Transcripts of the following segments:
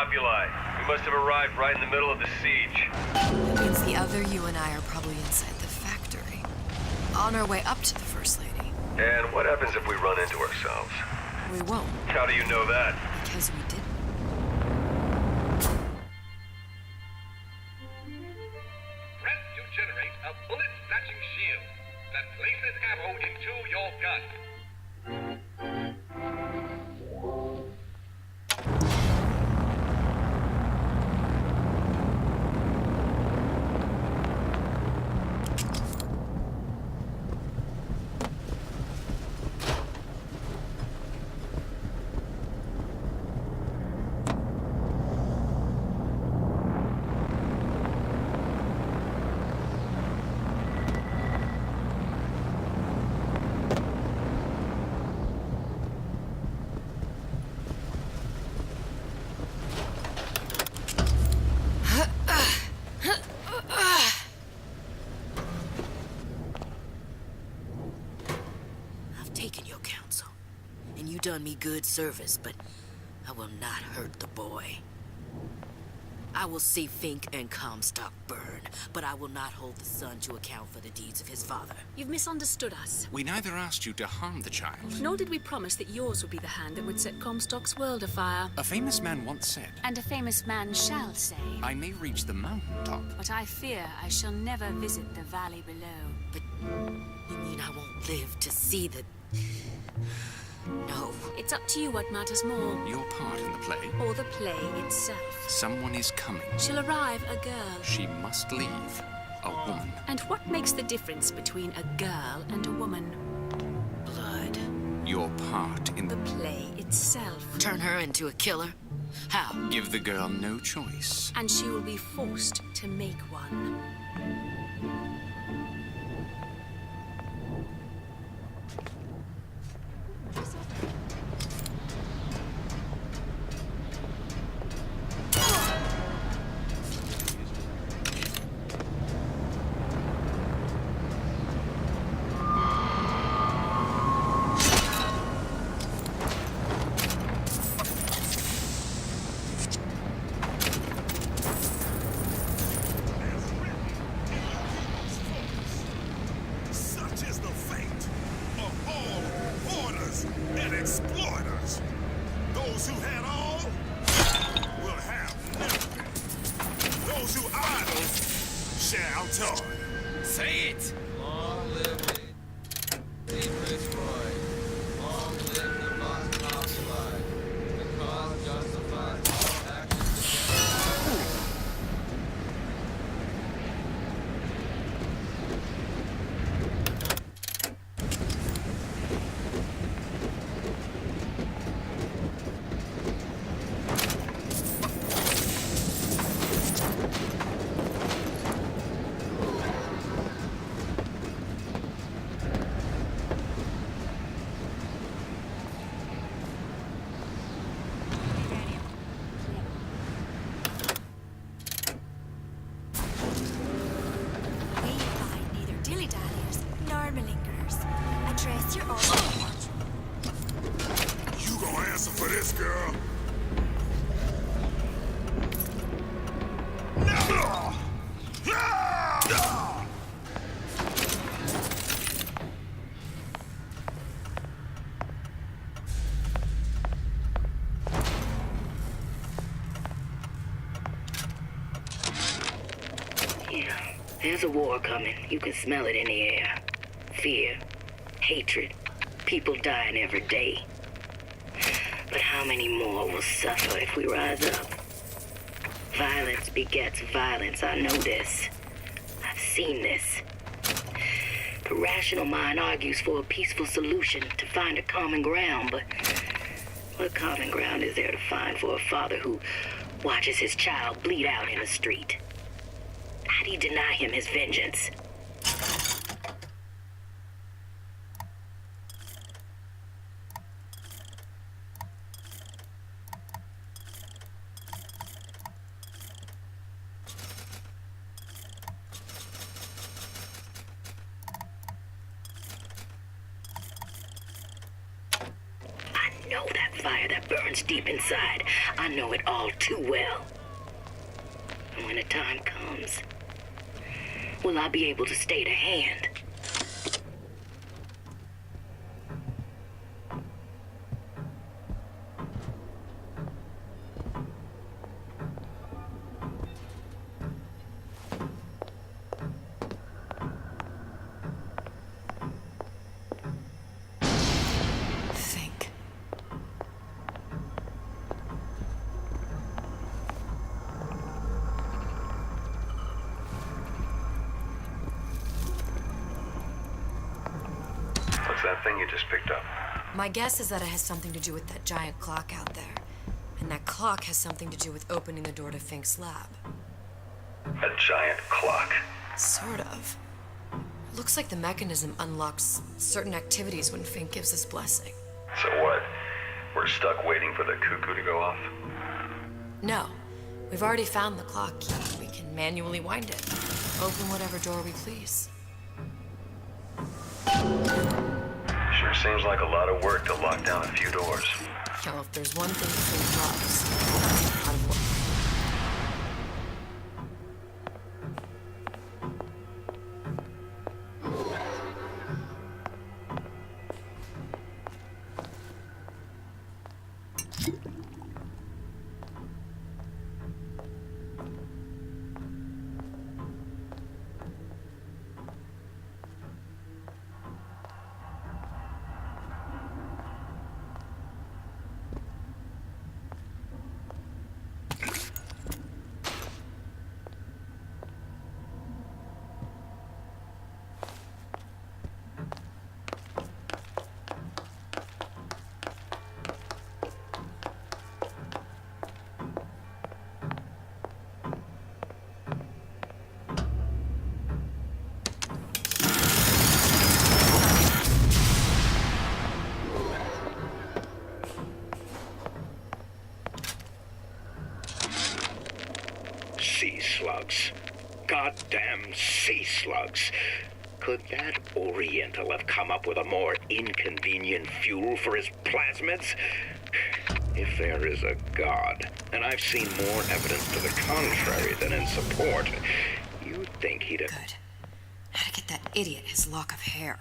populi. We must have arrived right in the middle of the siege. That means the other you and I are probably inside the factory. On our way up to the First Lady. And what happens if we run into ourselves? We won't, How do you know that? because we didn't. Press to generate a bullet-snatching shield that places ammo into your gun. I've taken your counsel, and you done me good service, but I will not hurt the boy. I will see Fink and Comstock burn, but I will not hold the son to account for the deeds of his father. You've misunderstood us. We neither asked you to harm the child. Nor did we promise that yours would be the hand that would set Comstock's world afire. A famous man once said, And a famous man shall say, I may reach the mountaintop. but I fear I shall never visit the valley below. But you mean I won't live to see the... No. It's up to you what matters more, Your part in the play. or the play itself. Someone is coming. She'll arrive a girl. She must leave. A woman. And what makes the difference between a girl and a woman? Blood. Your part in The the... play itself. Turn her into a killer? How? Give the girl no choice. And she will be forced to make one. Such is the fate of all hoarders and exploiters. Those who had all will have nothing. Those who idle shall toil. Say it! Long live Prince Roy. Long live the Boston Populi. The cause justifies all actions. We find neither dilly-dalliers nor malingerers. Address your order. You gonna answer for this, girl? No! Yeah, there's a war coming. You can smell it in the air. Fear, hatred, people dying every day. But how many more will suffer if we rise up? Violence begets violence, I know this. I've seen this. The rational mind argues for a peaceful solution to find a common ground, but what common ground is there to find for a father who watches his child bleed out in the street? How do you deny him his vengeance? I know that fire that burns deep inside. I know it all too well. And when the time comes, will I be able to stay to hand? Think. What's that thing you just picked up? My guess is that it has something to do with that giant clock out there. And that clock has something to do with opening the door to Fink's lab. A giant clock. Sort of. Looks like the mechanism unlocks certain activities when Fink gives his blessing. So what? We're stuck waiting for the cuckoo to go off? No. We've already found the clock key. We can manually wind it. Open whatever door we please. Sure seems like a lot of work to lock down a few doors. Yo, if there's one thing Fink loves, it's a lot of work. Sea slugs. Goddamn sea slugs. Could that Oriental have come up with a more inconvenient fuel for his plasmids? If there is a God, and I've seen more evidence to the contrary than in support, you'd think he'd have... Good. How to get that idiot his lock of hair.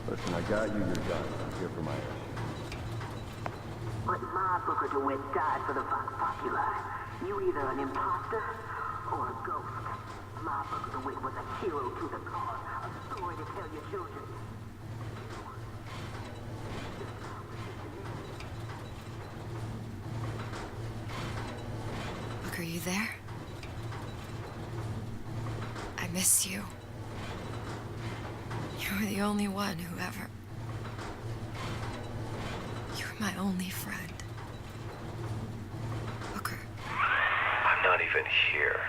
Listen, I got you your gun. I'm here for my issue. But my Booker DeWitt died for the Vox Populi. You either an imposter or a ghost. My Booker DeWitt was a hero to the cause, a story to tell your children. Booker, you there? I miss you. You were the only one who ever... You were my only friend. Booker. I'm not even here.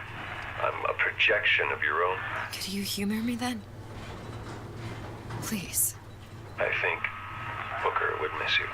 I'm a projection of your own. Could you humor me then? Please. I think Booker would miss you.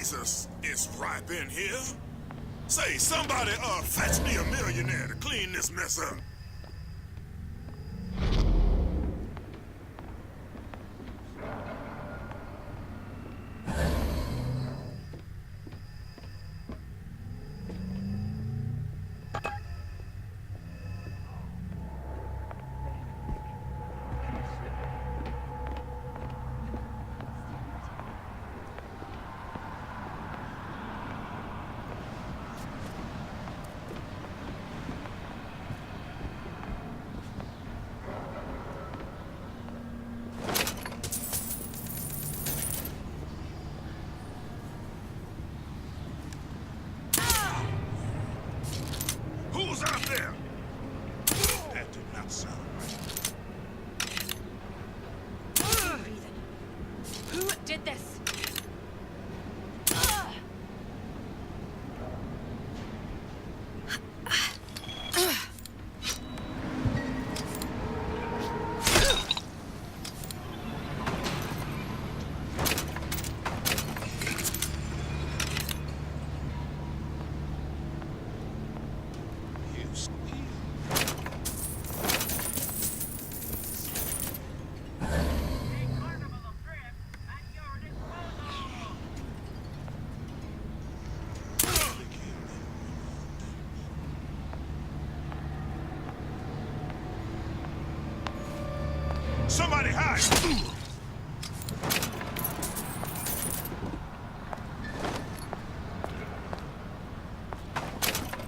Jesus is ripe in here. Say, somebody, fetch me a millionaire to clean this mess up. Who's out there? That did not sound right. Who did this? Somebody hide!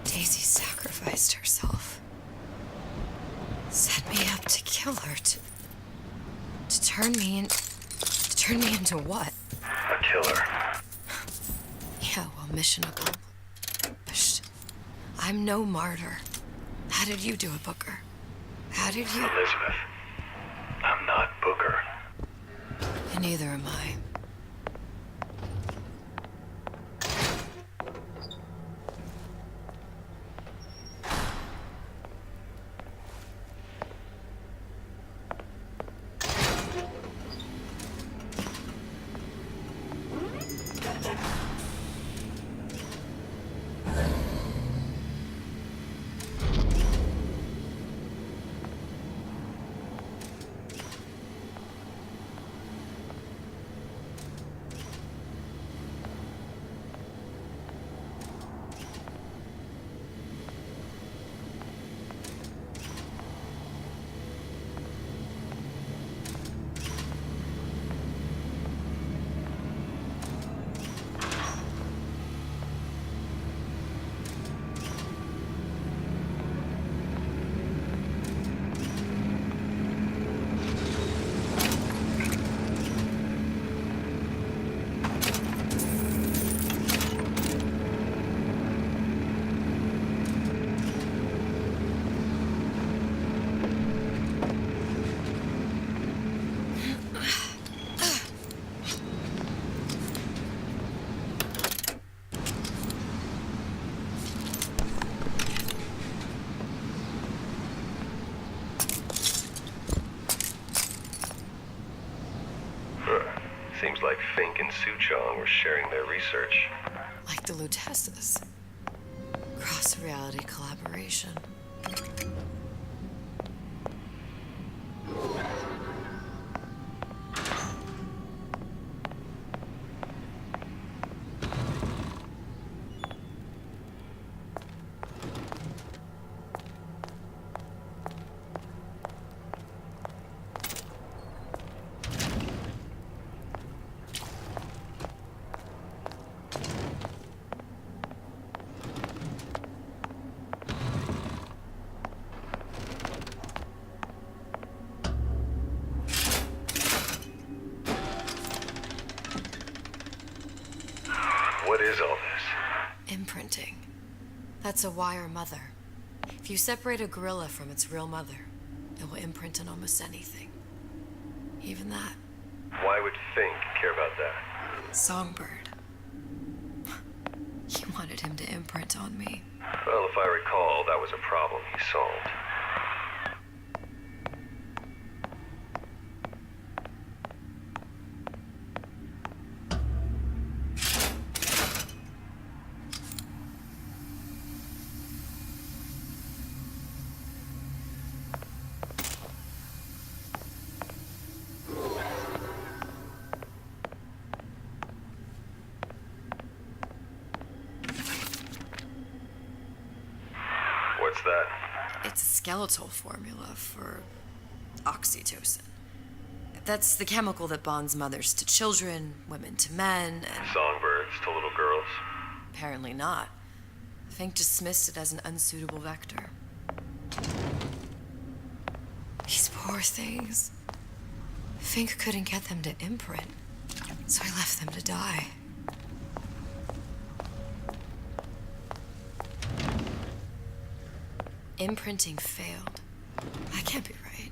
Daisy sacrificed herself. Set me up to kill her, to turn me into what? A killer. Yeah, well, mission accomplished. I'm no martyr. How did you do it, Booker? How did you... Elizabeth, I'm not Booker. And neither am I. Seems like Fink and Suchong were sharing their research. Like the Lutesses. Cross-reality collaboration. What is all this? Imprinting. That's a wire mother. If you separate a gorilla from its real mother, it will imprint on almost anything. Even that. Why would Fink care about that? Songbird. You wanted him to imprint on me. Well, if I recall, that was a problem he solved. that? It's a skeletal formula for oxytocin. That's the chemical that bonds mothers to children, women to men, and... Songbirds to little girls? Apparently not. Fink dismissed it as an unsuitable vector. These poor things. Fink couldn't get them to imprint, so he left them to die. Imprinting failed. That can't be right.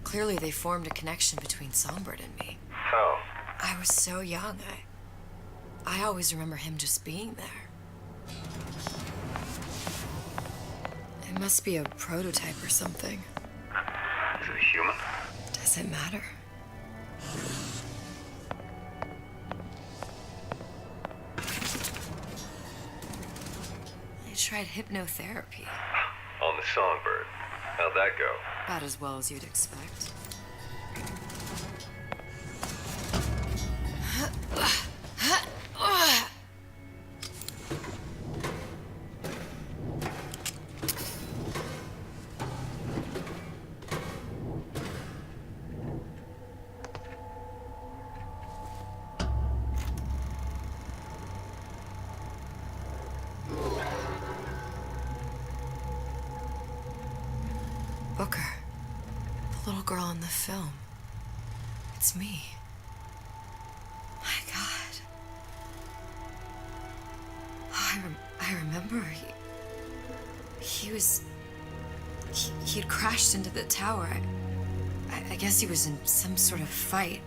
Clearly they formed a connection between Songbird and me. How? I was so young, I always remember him just being there. It must be a prototype or something. Is it a human? Does it matter? I tried hypnotherapy. On the Songbird. How'd that go? About as well as you'd expect. Booker, the little girl in the film. It's me. My God. Oh, I remember he had crashed into the tower. I guess he was in some sort of fight.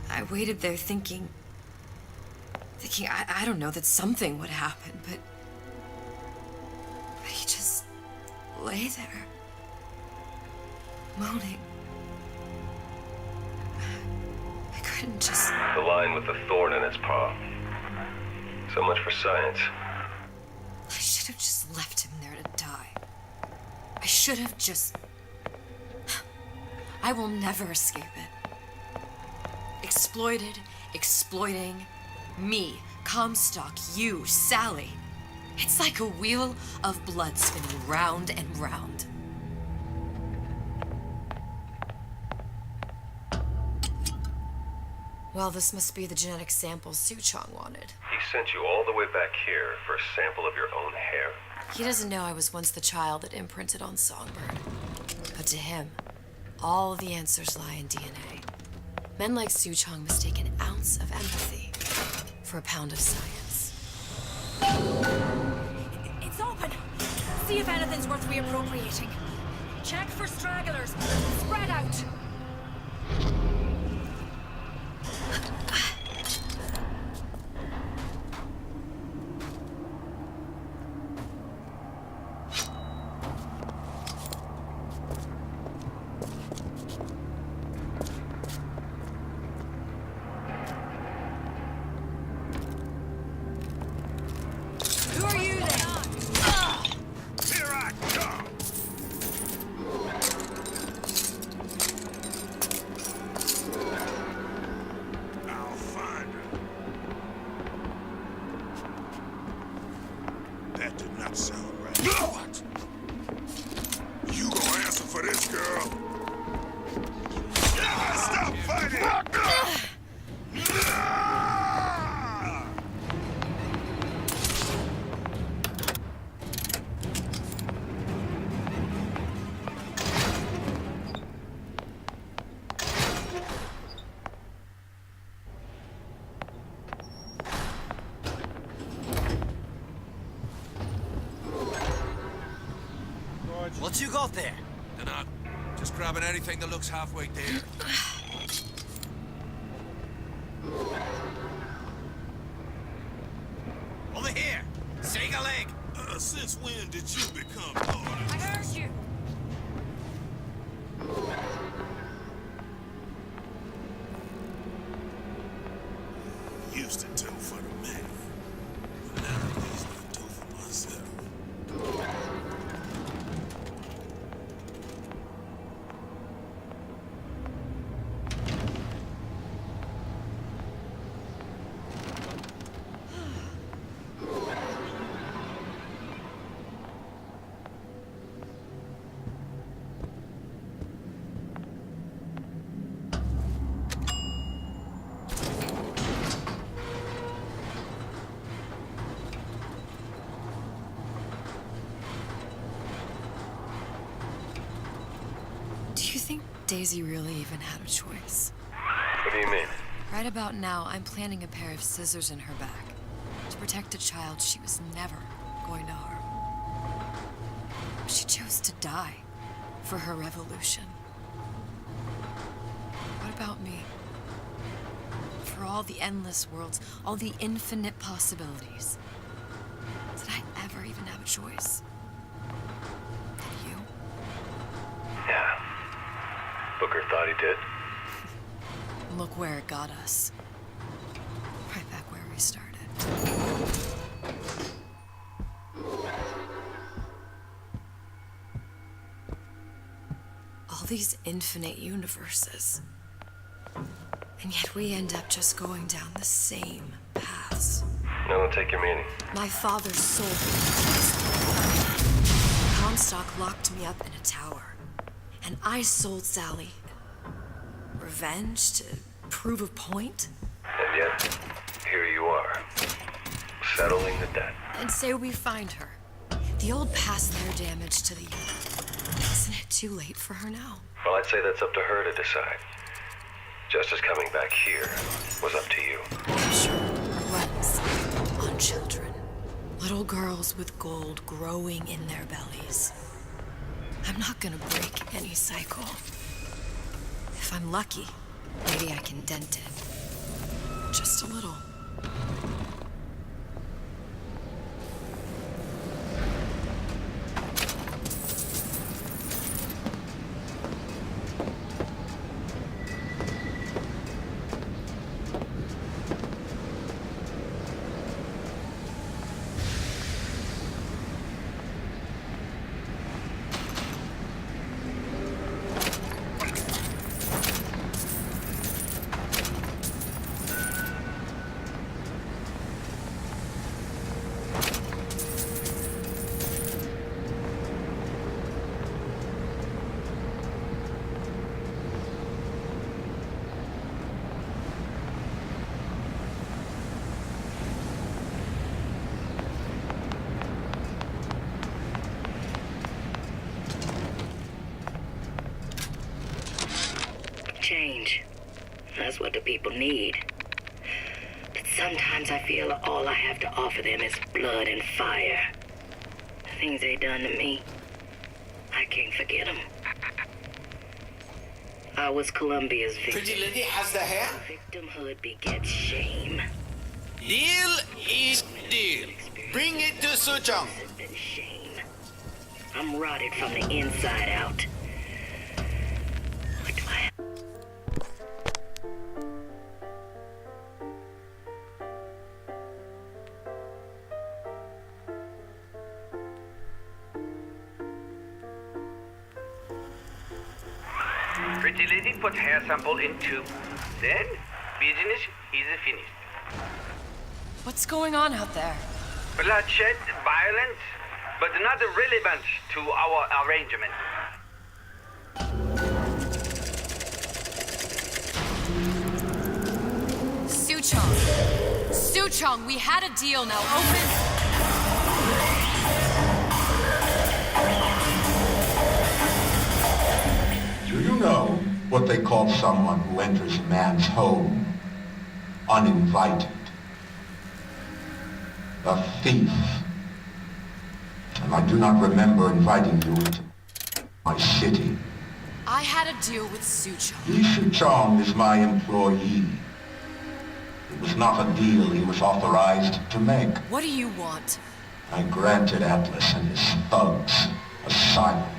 I waited there thinking I don't know, that something would happen, but he just lay there. Moaning. I couldn't just... The lion with the thorn in its paw. So much for science. I should have just left him there to die. I should have just... I will never escape it. Exploited, exploiting, me, Comstock, you, Sally. It's like a wheel of blood spinning round and round. Well, this must be the genetic sample Suchong wanted. He sent you all the way back here for a sample of your own hair? He doesn't know I was once the child that imprinted on Songbird. But to him, all the answers lie in DNA. Men like Suchong mistake an ounce of empathy for a pound of science. It's open. See if anything's worth reappropriating. Check for stragglers. Spread out. Who are you then? Here I come! I'll find her. That did not sound right. What? You gonna answer for this, girl? Stop fighting! What you got there? They're not just grabbing anything that looks halfway there. Over here! Shake a leg! Since when did you become part of I heard you. Used to do for the man, but nowadays I do for myself. Daisy really even had a choice. What do you mean? Right about now, I'm planting a pair of scissors in her back to protect a child she was never going to harm. She chose to die for her revolution. What about me? For all the endless worlds, all the infinite possibilities. Did I ever even have a choice? Did you? Yeah. Booker thought he did. Look where it got us. Right back where we started. All these infinite universes. And yet we end up just going down the same paths. No, don't take your meaning. My father sold me. Comstock locked me up in a tower. And I sold Sally. Revenge to prove a point? And yet, here you are, settling the debt. And say we find her. The old past their damage to the youth. Isn't it too late for her now? Well, I'd say that's up to her to decide. Justice coming back here was up to you. I'm sure her runs on children. Little girls with gold growing in their bellies. I'm not gonna break any cycle. If I'm lucky, maybe I can dent it. Just a little. Change. That's what the people need. But sometimes I feel all I have to offer them is blood and fire. The things they done to me, I can't forget them. I was Columbia's victim. Pretty lady has the hair? Victimhood begets shame. Deal is deal. Bring it to Suchong. Shame. I'm rotted from the inside out. What do I have? Pretty lady put hair sample in tube. Then, business is finished. What's going on out there? Bloodshed, violence, but not relevant to our arrangement. Suchong! Suchong, we had a deal, now open... Do you know what they call someone who enters a man's home uninvited? A thief. And I do not remember inviting you into my city. I had a deal with Suchong. Li Suchong is my employee. It was not a deal he was authorized to make. What do you want? I granted Atlas and his thugs asylum.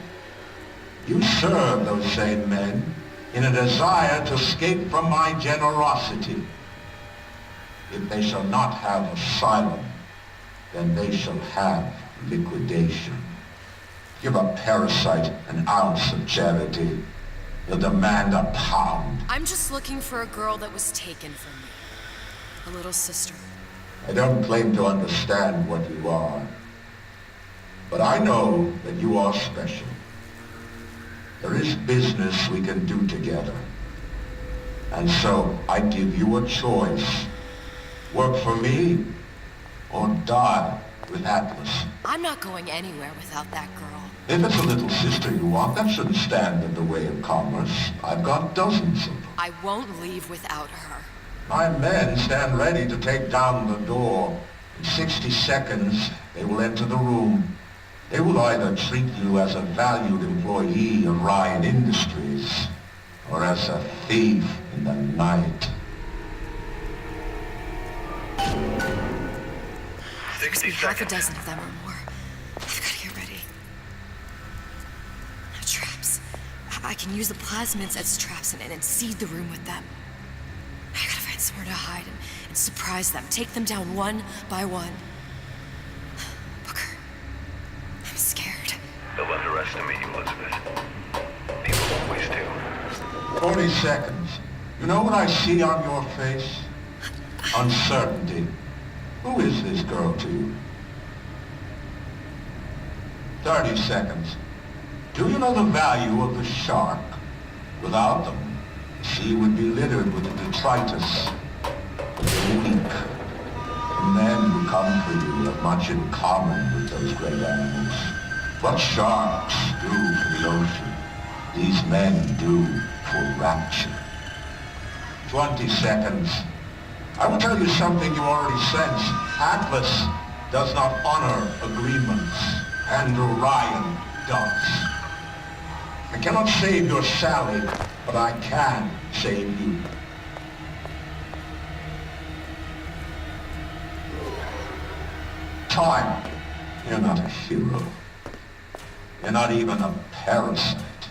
You serve those same men in a desire to escape from my generosity. If they shall not have asylum, then they shall have liquidation. Give a parasite an ounce of charity. He'll demand a pound. I'm just looking for a girl that was taken from me. A little sister. I don't claim to understand what you are, but I know that you are special. There is business we can do together. And so I give you a choice. Work for me or die with Atlas. I'm not going anywhere without that girl. If it's a little sister you want, that shouldn't stand in the way of commerce. I've got dozens of them. I won't leave without her. My men stand ready to take down the door. In 60 seconds, they will enter the room. They will either treat you as a valued employee of Ryan Industries, or as a thief in the night. 60 half a dozen of them or more. I've got to get ready. No traps. I can use the plasmids as traps and seed the room with them. I gotta find somewhere to hide and surprise them. Take them down one by one. Booker, I'm scared. They'll underestimate you, Elizabeth. People always do. 40 seconds. You know what I see on your face? Uncertainty. Who is this girl to you? 30 seconds. Do you know the value of the shark? Without them, the sea would be littered with detritus. The weak. The men who come for you have much in common with those great animals. What sharks do for the ocean, these men do for rapture. 20 seconds. I will tell you something you already sense. Atlas does not honor agreements. Andrew Ryan does. I cannot save your Sally, but I can save you. Time. You're not a hero. You're not even a parasite.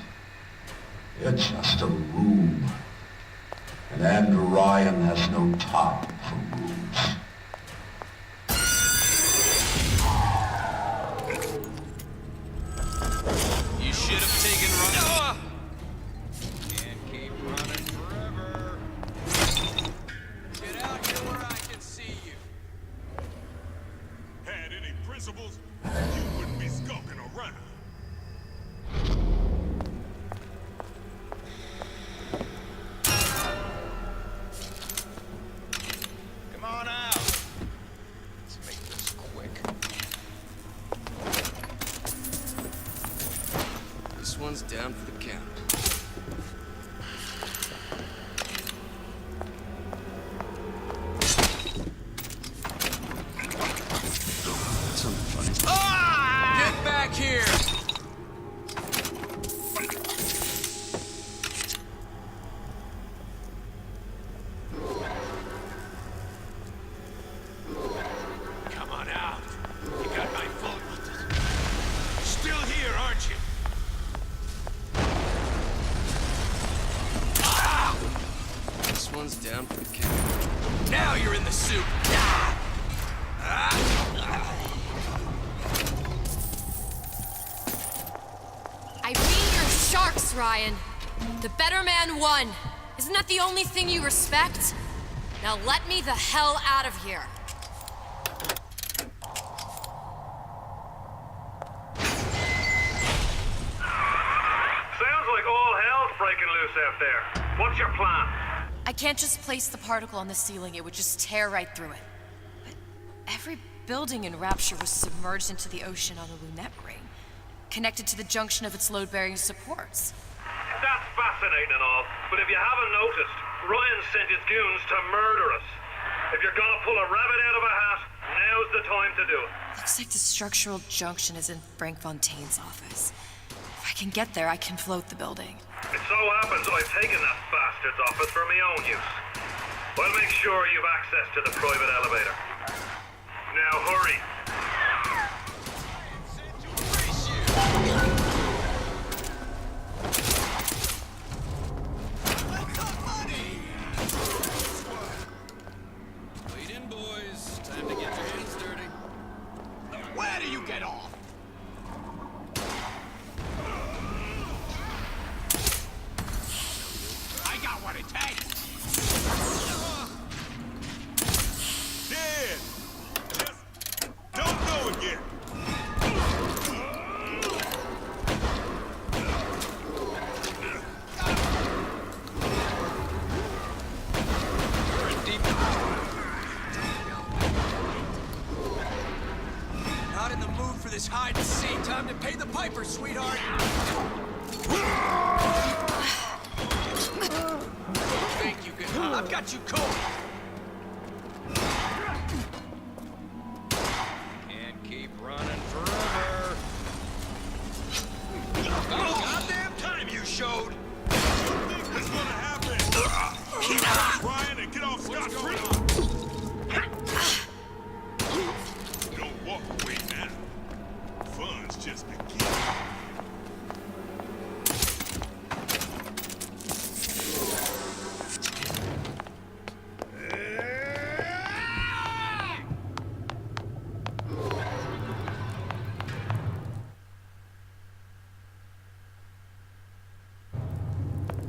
You're just a room. And Andrew Ryan has no time for rooms. You should have taken run. Can't keep running forever. Get out here where I can see you. Had any principles, you wouldn't be skulking around. Come on out. Let's make this quick. This one's down for the count. Something funny. Ah! Get back here! Come on out. You got my vote. Still here, aren't you? This one's down for the count. Now you're in the soup. Ah! I beat your sharks, Ryan. The better man won. Isn't that the only thing you respect? Now let me the hell out of here. Sounds like all hell's breaking loose out there. What's your plan? I can't just place the particle on the ceiling. It would just tear right through it. But every building in Rapture was submerged into the ocean on the Lunette ring, connected to the junction of its load-bearing supports. That's fascinating and all, but if you haven't noticed, Ryan sent his goons to murder us. If you're gonna pull a rabbit out of a hat, now's the time to do it. Looks like the structural junction is in Frank Fontaine's office. If I can get there, I can float the building. It so happens I've taken that bastard's office for my own use. I'll make sure you've access to the private elevator. Now hurry. Wait in, boys. Time to get your hands dirty. Where do you get off? I got what it takes. Dead. Just don't go again. We're in deep. Not in the mood for this hide and seek, Time to pay the piper, sweetheart. Think you can? I've got you covered. Can't keep running forever. Oh, goddamn time you showed. What do you think was gonna happen? Get out, Ryan, and get off scot-free. Don't walk away now. Fun's just beginning.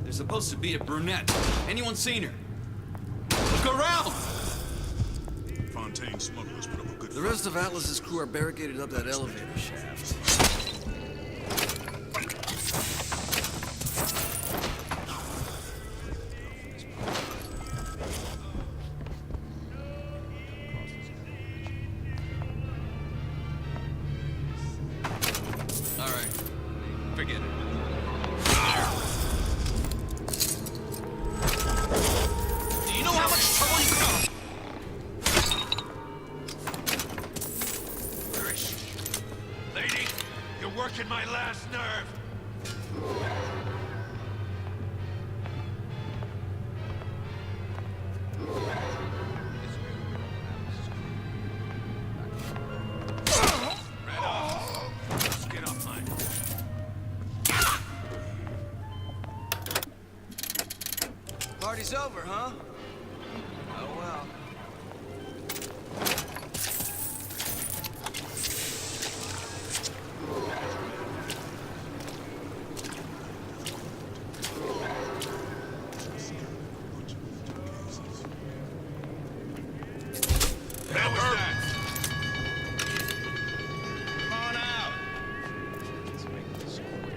There's supposed to be a brunette. Anyone seen her? Look around! Fontaine smugglers put up a good The rest of Atlas's crew are barricaded up that elevator shaft. All right. Forget it. Do you know how much trouble you got? Where is she? Lady, you're working my last nerve. Right off. Let's get off mine. Party's over, huh? Oh well. That was that. Come on out. Let's make this quick.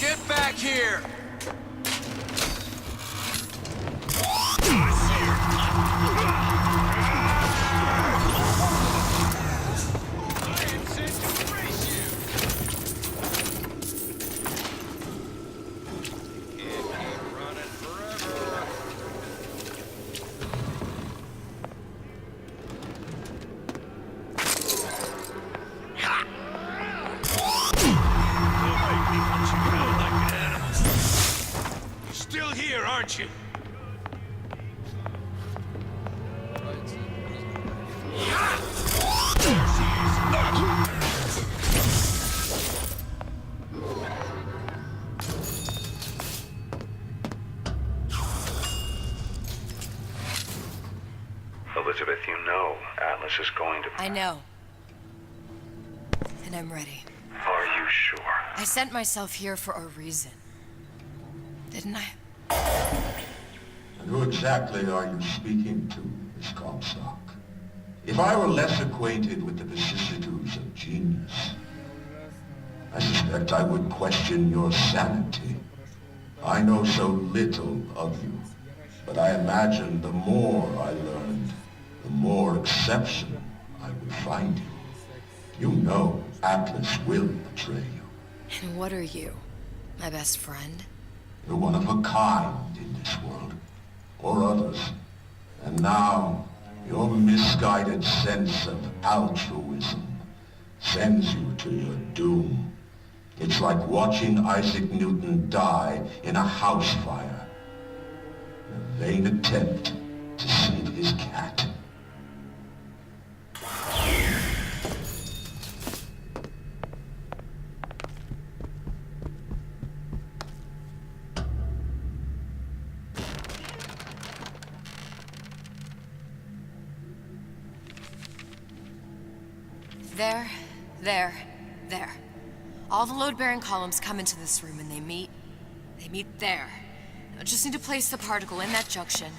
Get back here! I am sent to erase you. Can't keep running forever. Don't make me hunt you down like an animal. You're still here, aren't you? There she is. Elizabeth, you know Atlas is going to... I know. And I'm ready. Are you sure? I sent myself here for a reason. Didn't I? And who exactly are you speaking to, Miss Comstock? If I were less acquainted with the vicissitudes of genius, I suspect I would question your sanity. I know so little of you, but I imagine the more I learned, the more exceptional I would find you. You know Atlas will betray you. And what are you? My best friend? You're one of a kind in this world, or others. And now, your misguided sense of altruism sends you to your doom. It's like watching Isaac Newton die in a house fire. In a vain attempt to save his cat. There. All the load-bearing columns come into this room and they meet there. I just need to place the particle in that junction,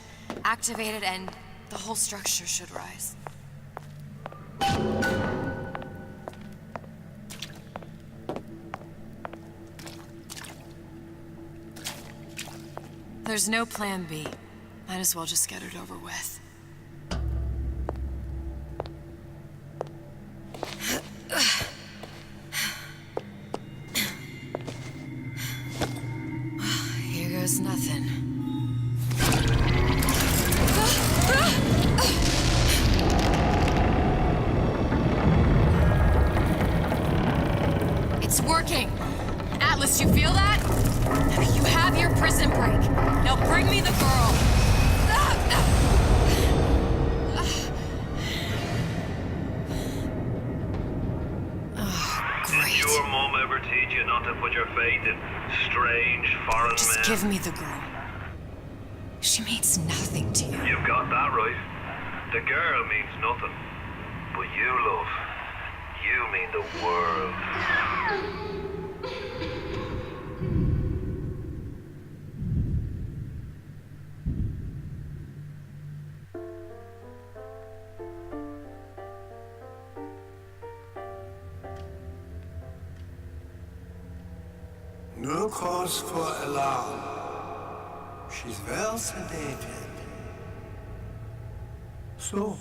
activate it, and the whole structure should rise. there's no plan B, might as well just get it over with. Here goes nothing. It's working! Atlas, you feel that? You have your prison break. Now bring me the girl. Did your mom ever teach you not to put your faith in strange foreign men? Just give me the girl. She means nothing to you. You've got that right. The girl means nothing. But you, love, you mean the world. No cause for alarm. She's well sedated. So,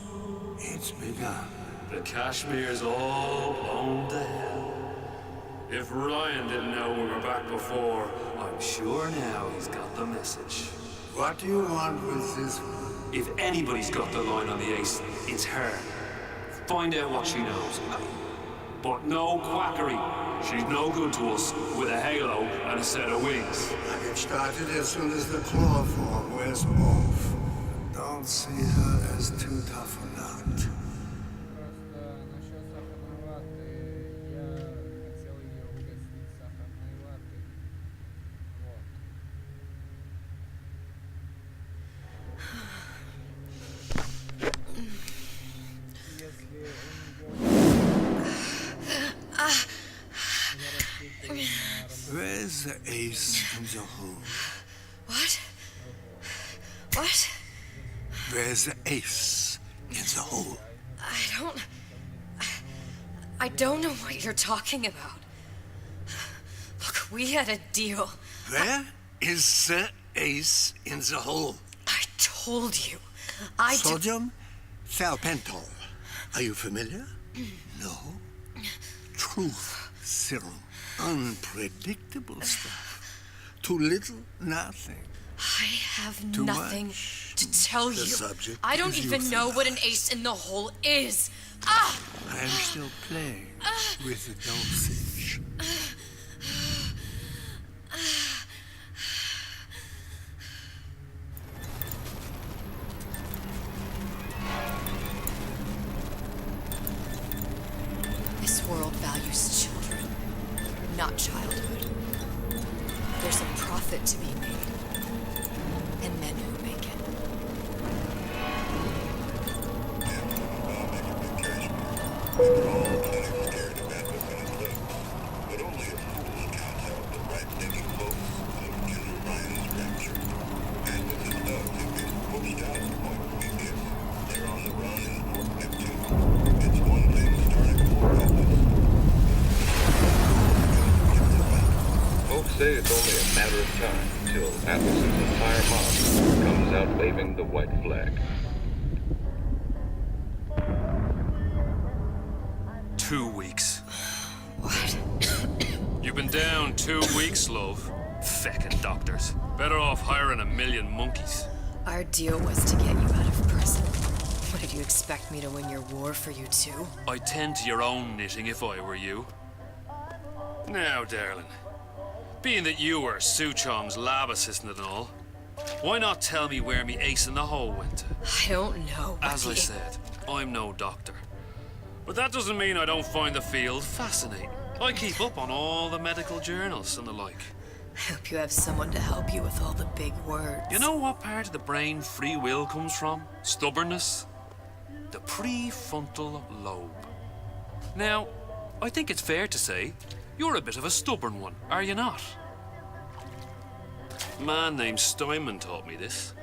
it's begun. The Kashmir's all blown to hell. If Ryan didn't know we were back before, I'm sure now he's got the message. What do you want with this one? If anybody's got the line on the ace, it's her. Find out what she knows. But no quackery. She's no good to us with a halo and a set of wings. I get started as soon as the claw form wears off. Don't see her as too tough a nut. Where's the ace in the hole? What? What? Where's the ace in the hole? I don't know what you're talking about. Look, we had a deal. Where is the ace in the hole? I told you. Sodium thiopental. Are you familiar? No. Truth serum. Unpredictable stuff. Too little, nothing. I have Too nothing much. to tell The you. subject I don't is even know what an ace in the hole is. Ah! I am still playing with the dosage. This world values children, not childhood. There's a profit to be made, and men who make it. But only a fool counts out the right-thinking folks of General Ryan's rapture. And with his thugs have been pushed out of Point Prometheus, they're on the run in Port Neptune. It's one thing starting for Atlas. Folks say it's only a matter of time until Atlas's entire mob comes out waving the white flag. 2 weeks. What? You've been down 2 weeks, love. Feckin' doctors. Better off hiring 1,000,000 monkeys. Our deal was to get you out of prison. What, did you expect me to win your war for you too? I'd tend to your own knitting if I were you. Now, darling, being that you were Suchong's lab assistant and all, why not tell me where me ace in the hole went? I don't know. As I said, I'm no doctor. But that doesn't mean I don't find the field fascinating. I keep up on all the medical journals and the like. I hope you have someone to help you with all the big words. You know what part of the brain free will comes from? Stubbornness? The prefrontal lobe. Now, I think it's fair to say you're a bit of a stubborn one, are you not? A man named Steinman taught me this.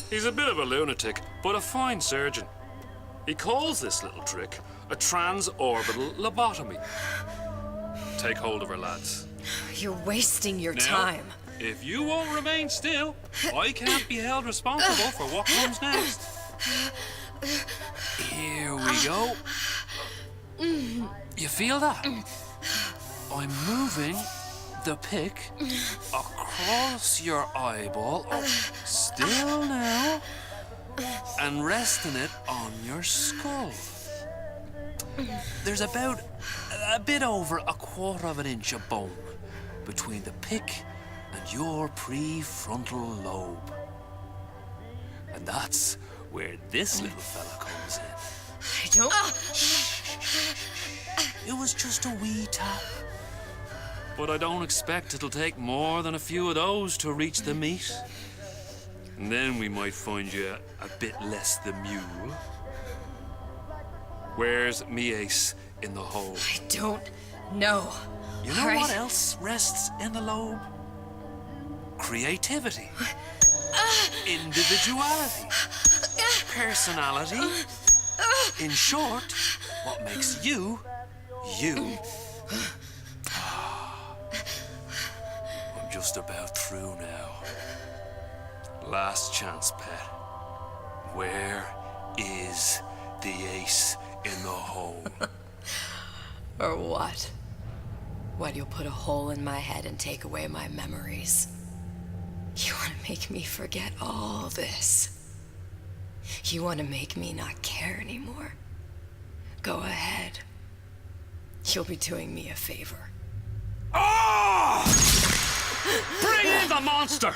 He's a bit of a lunatic, but a fine surgeon. He calls this little trick a transorbital lobotomy. Take hold of her, lads. You're wasting your Now, time. If you won't remain still, I can't be held responsible for what comes next. Here we go. You feel that? I'm moving the pick across your eyeball, still now, and resting it on your skull. There's about a bit over 1/4 inch of bone between the pick and your prefrontal lobe. And that's where this little fella comes in. I don't... It was just a wee tap. But I don't expect it'll take more than a few of those to reach the meat. And then we might find you a bit less the mule. Where's me ace in the hole? I don't know. You know what else rests in the lobe? Creativity. Individuality. Personality. In short, what makes you, you. I'm just about through now. Last chance, pet. Where is the ace in the hole? Or what? What, you'll put a hole in my head and take away my memories? You want to make me forget all this? You want to make me not care anymore? Go ahead. You'll be doing me a favor. Oh! Bring in the monster!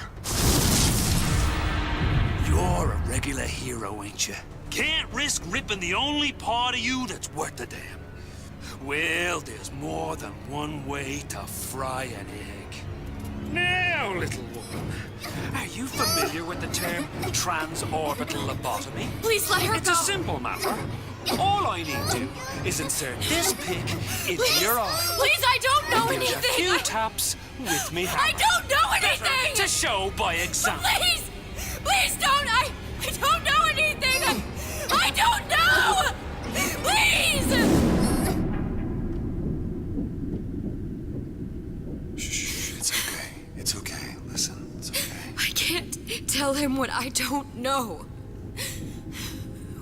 You're a regular hero, ain't you? Can't risk ripping the only part of you that's worth a damn. Well, there's more than one way to fry an egg. Now, little woman, are you familiar with the term transorbital lobotomy? Please let her go. It's a simple matter. All I need to do is insert this pick into your eye. Please, I don't know Give anything. a few taps with me hammer. I don't know anything. To show by example. Please, please don't. I don't know anything. I don't know. Please. It's okay. Listen, it's okay. I can't tell him what I don't know.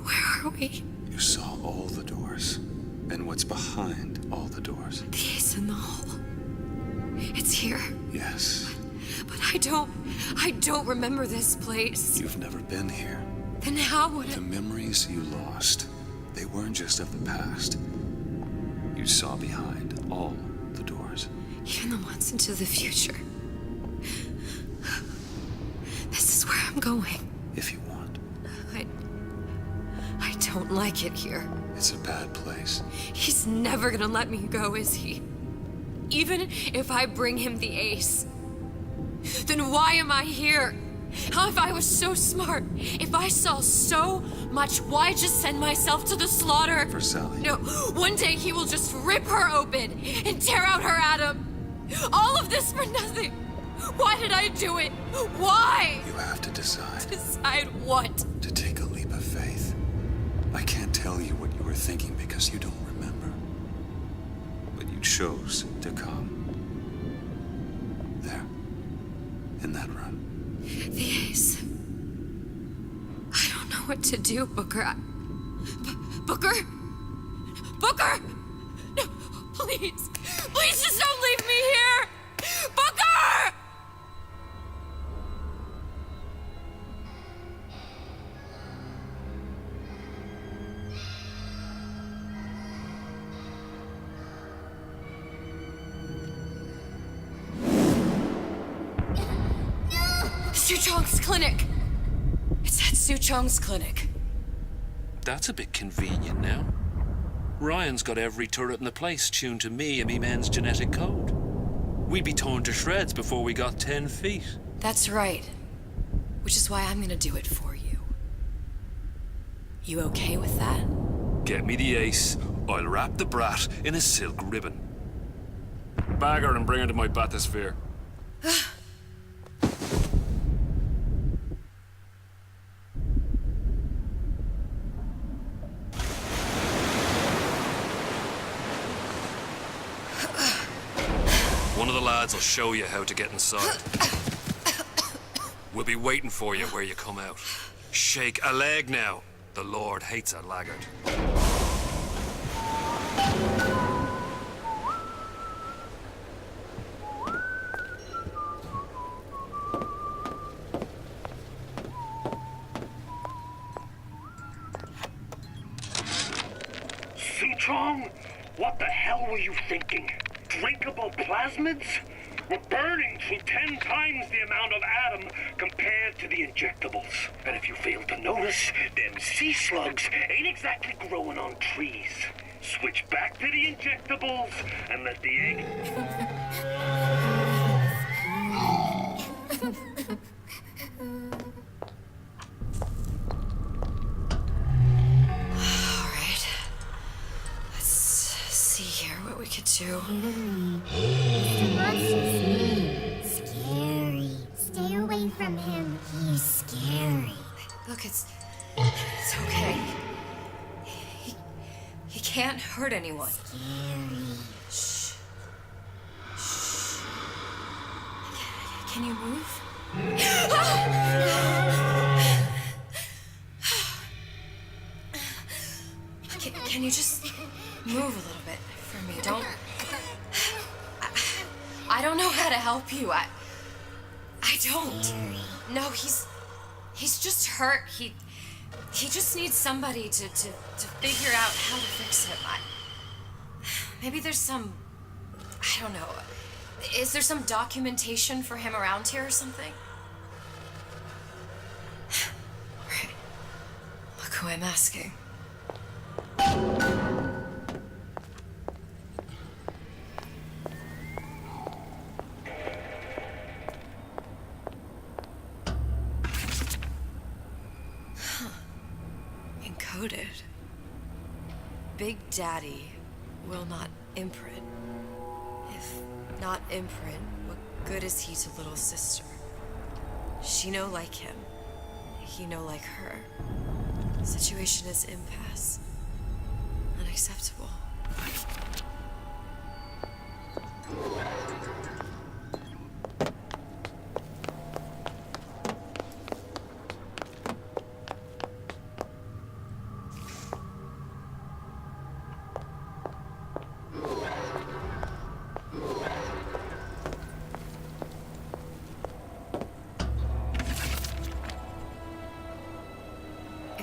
Where are we? You saw all the doors. And what's behind all the doors? The ace in the hole. It's here. Yes. But I don't remember this place. You've never been here. Then how would The memories you lost, they weren't just of the past. You saw behind all the doors. Even the ones into the future. This is where I'm going. If you want. I don't like it here. It's a bad place. He's never gonna let me go, is he? Even if I bring him the ace. Then why am I here? How if I was so smart? If I saw so much, why just send myself to the slaughter? For Sally. No, one day he will just rip her open and tear out her atom. All of this for nothing. Why did I do it? Why? You have to decide. Decide what? To take a leap of faith. I can't tell you what you were thinking because you don't remember. But you chose to come. There. In that room. The ace. I don't know what to do, Booker. Booker? Booker! No, please. Please just don't leave me here! Booker! Suchong's clinic. It's at Suchong's clinic. That's a bit convenient now. Ryan's got every turret in the place tuned to me and me men's genetic code. We'd be torn to shreds before we got 10 feet. That's right. Which is why I'm gonna do it for you. You okay with that? Get me the ace. I'll wrap the brat in a silk ribbon. Bag her and bring her to my bathysphere. One of the lads will show you how to get inside. We'll be waiting for you where you come out. Shake a leg now. The Lord hates a laggard. Suchong, what the hell were you thinking? Drinkable plasmids? We're burning through 10 times the amount of atom compared to the injectables. And if you fail to notice, them sea slugs ain't exactly growing on trees. Switch back to the injectables and let the egg... Alright. Let's see here what we could do. Mr. Monster's scary. Stay away from him. He's scary. Look, it's okay. He can't hurt anyone. Scary. Shh. Shh. Can you move? Can you just move a little bit for me? Don't... I don't know how to help you. I don't. No, he's just hurt. He just needs somebody to figure out how to fix him. Maybe there's some... I don't know. Is there some documentation for him around here or something? Right. Look who I'm asking. Encoded. Big Daddy will not imprint. If not imprint, what good is he to little sister? She no like him. He no like her. Situation is impasse. Unacceptable.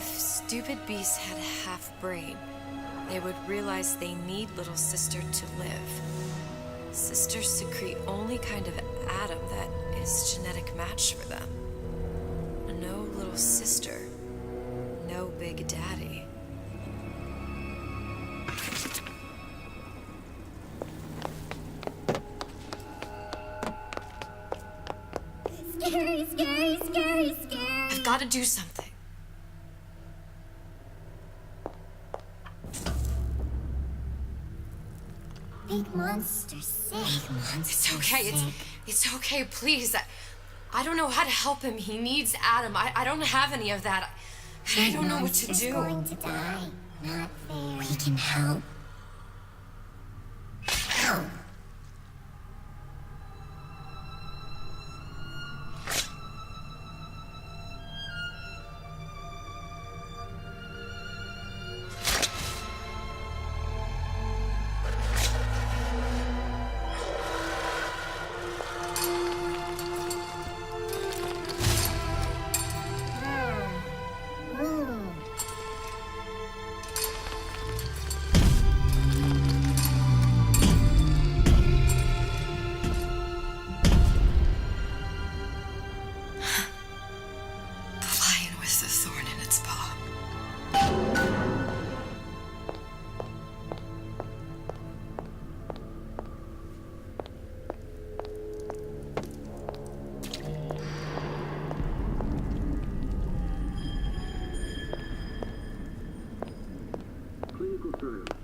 Stupid beasts had a half brain. They would realize they need little sister to live. Sisters secrete only kind of atom that is genetic match for them. No little sister. No Big Daddy. Scary, scary, scary, scary. I've got to do something. Big monster sick. Big monster It's okay. sick. It's okay, please. I don't know how to help him. He needs Adam. I don't have any of that. I don't know what to do. Going to die. Not fair. We can help. Help.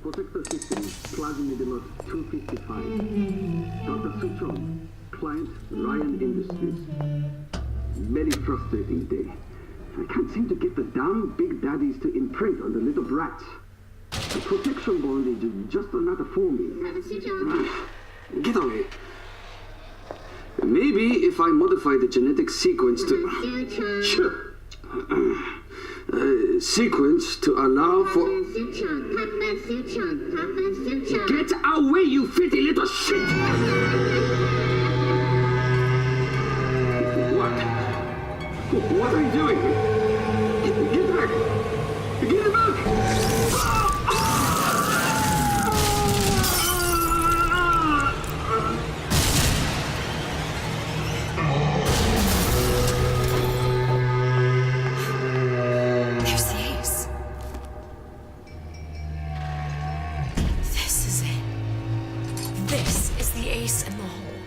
Protector system, plasmid 255. Dr. Suchong, client Ryan Industries. Very frustrating day. I can't seem to get the damn Big Daddies to imprint on the little brats. The protection bond is just another forming. Get away. Maybe if I modify the genetic sequence to... sequence to allow for... Get away, you filthy little shit! What are you doing? Get back! Get back! There's the ace. This is it. This is the ace in the hole.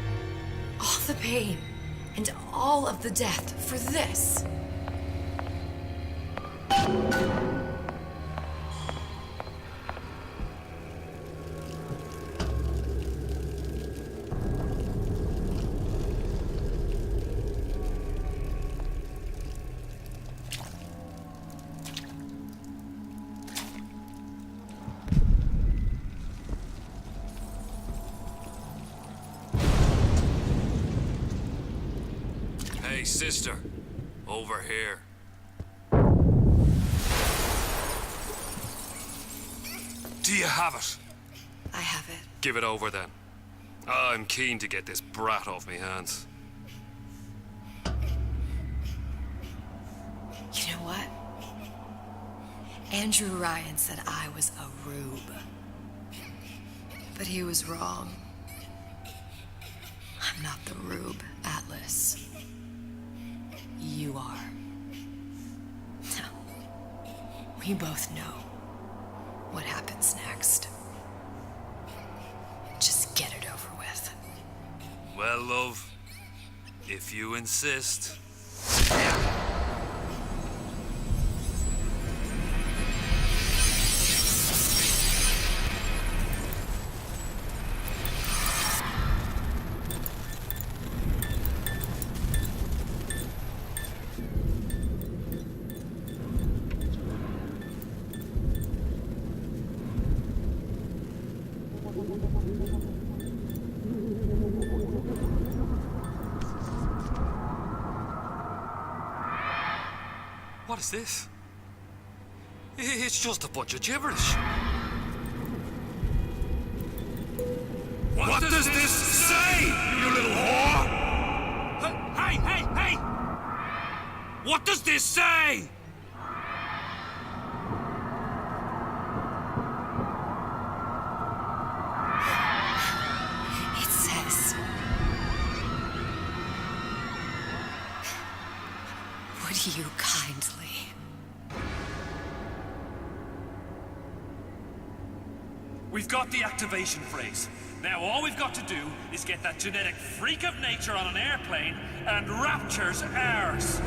All the pain and all of the death for this. Hey, sister. Over here. Do you have it? I have it. Give it over then. I'm keen to get this brat off me hands. You know what? Andrew Ryan said I was a rube. But he was wrong. I'm not the rube, Atlas. You are. No. We both know what happens next. Just get it over with. Well, love, if you insist. What is this? It's just a bunch of gibberish. What does this say, you little whore? Hey, hey, hey! What does this say? It says... Would you kindly... We've got the activation phrase. Now all we've got to do is get that genetic freak of nature on an airplane and rapture's ours.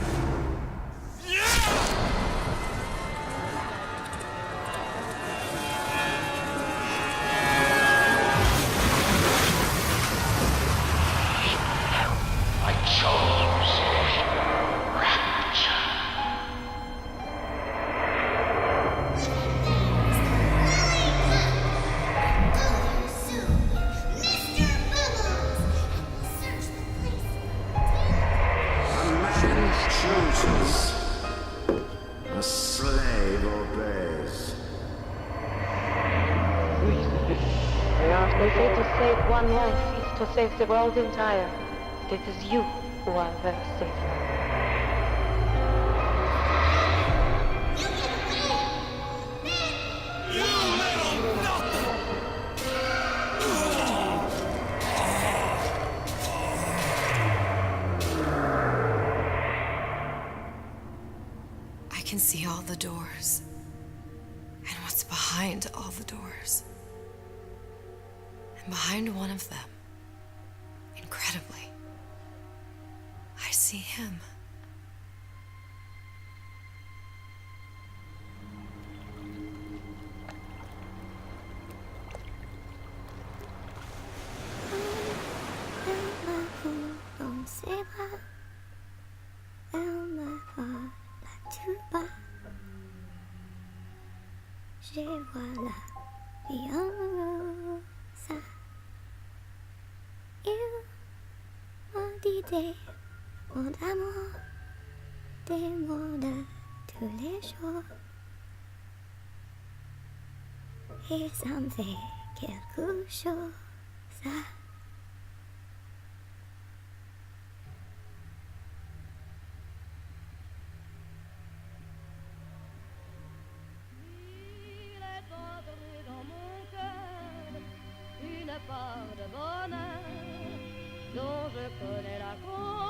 I chose rapture. Chooses. A slave obeys. They say to save one life is to save the world entire. It is you who are their savior. I can see all the doors. And what's behind all the doors. And behind one of them, incredibly, I see him. Et voilà, Fiona Rosa. Il m'a dit Des mots d'amour, des mots de tous les jours. Et ça me fait quelque chose. Il est entré dans mon cœur une part de bonheur dont je connais la cause.